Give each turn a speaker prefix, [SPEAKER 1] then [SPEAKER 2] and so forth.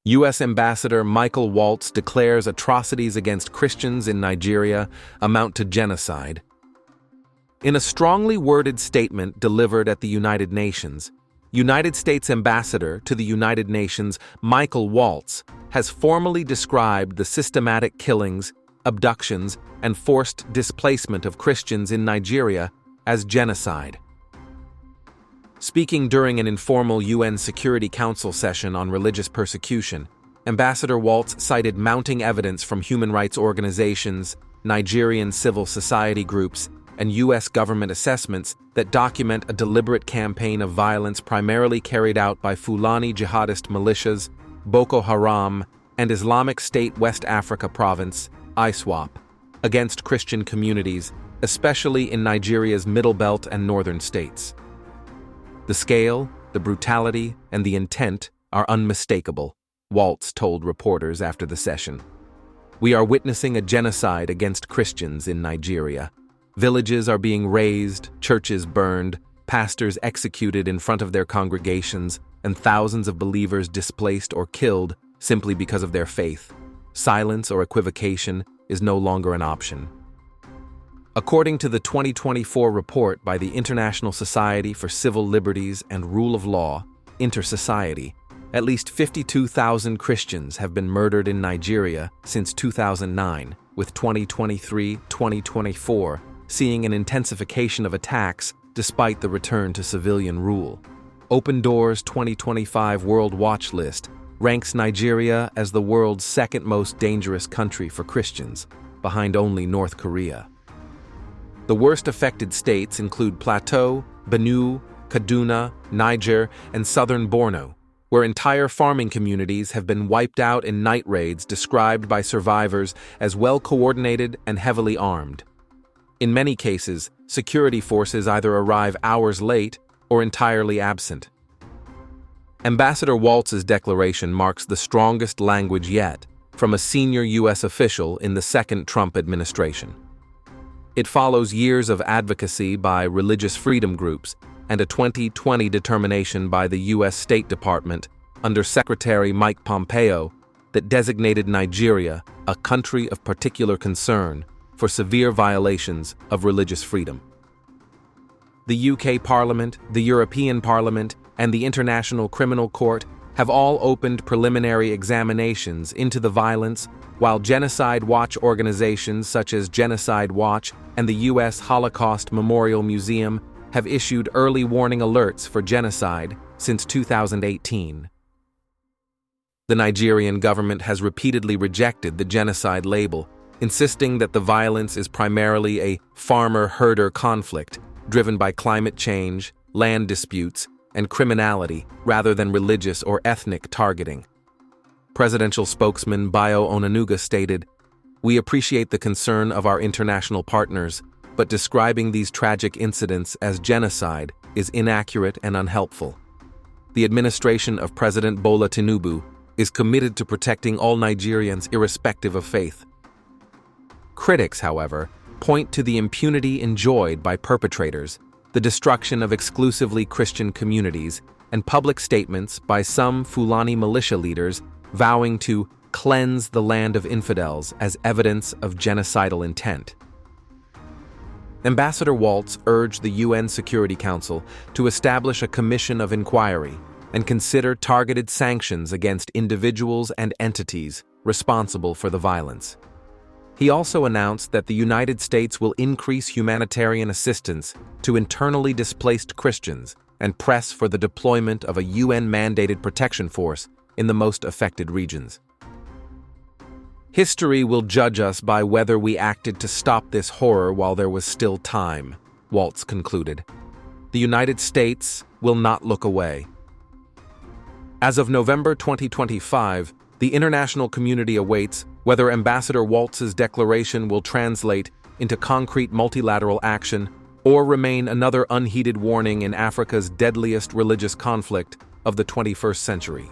[SPEAKER 1] U.S. Ambassador Michael Waltz declares atrocities against Christians in Nigeria amount to genocide. In a strongly worded statement delivered at the United Nations, United States Ambassador to the United Nations Michael Waltz has formally described the systematic killings, abductions, and forced displacement of Christians in Nigeria as genocide. Speaking during an informal UN Security Council session on religious persecution, Ambassador Waltz cited mounting evidence from human rights organizations, Nigerian civil society groups, and U.S. government assessments that document a deliberate campaign of violence primarily carried out by Fulani jihadist militias, Boko Haram, and Islamic State West Africa Province, ISWAP, against Christian communities, especially in Nigeria's Middle Belt and northern states. The scale, the brutality, and the intent are unmistakable, Waltz told reporters after the session. We are witnessing a genocide against Christians in Nigeria. Villages are being razed, churches burned, pastors executed in front of their congregations, and thousands of believers displaced or killed simply because of their faith. Silence or equivocation is no longer an option. According to the 2024 report by the International Society for Civil Liberties and Rule of Law, Intersociety, at least 52,000 Christians have been murdered in Nigeria since 2009, with 2023-2024 seeing an intensification of attacks despite the return to civilian rule. Open Doors' 2025 World Watch List ranks Nigeria as the world's second most dangerous country for Christians, behind only North Korea. The worst affected states include Plateau, Benue, Kaduna, Niger, and southern Borno, where entire farming communities have been wiped out in night raids described by survivors as well-coordinated and heavily armed. In many cases, security forces either arrive hours late or entirely absent. Ambassador Waltz's declaration marks the strongest language yet from a senior U.S. official in the second Trump administration. It follows years of advocacy by religious freedom groups and a 2020 determination by the U.S. State Department under Secretary Mike Pompeo that designated Nigeria a country of particular concern for severe violations of religious freedom. The UK Parliament, the European Parliament, and the International Criminal Court have all opened preliminary examinations into the violence, while Genocide Watch organizations such as Genocide Watch and the U.S. Holocaust Memorial Museum have issued early warning alerts for genocide since 2018. The Nigerian government has repeatedly rejected the genocide label, insisting that the violence is primarily a farmer-herder conflict driven by climate change, land disputes, and criminality rather than religious or ethnic targeting. Presidential spokesman Bayo Onanuga stated, "We appreciate the concern of our international partners, but describing these tragic incidents as genocide is inaccurate and unhelpful. The administration of President Bola Tinubu is committed to protecting all Nigerians irrespective of faith." Critics, however, point to the impunity enjoyed by perpetrators, the destruction of exclusively Christian communities, and public statements by some Fulani militia leaders vowing to cleanse the land of infidels as evidence of genocidal intent. Ambassador Waltz urged the UN Security Council to establish a commission of inquiry and consider targeted sanctions against individuals and entities responsible for the violence. He also announced that the United States will increase humanitarian assistance to internally displaced Christians and press for the deployment of a UN-mandated protection force in the most affected regions. "History will judge us by whether we acted to stop this horror while there was still time," Waltz concluded. "The United States will not look away." As of November 2025, the international community awaits whether Ambassador Waltz's declaration will translate into concrete multilateral action or remain another unheeded warning in Africa's deadliest religious conflict of the 21st century.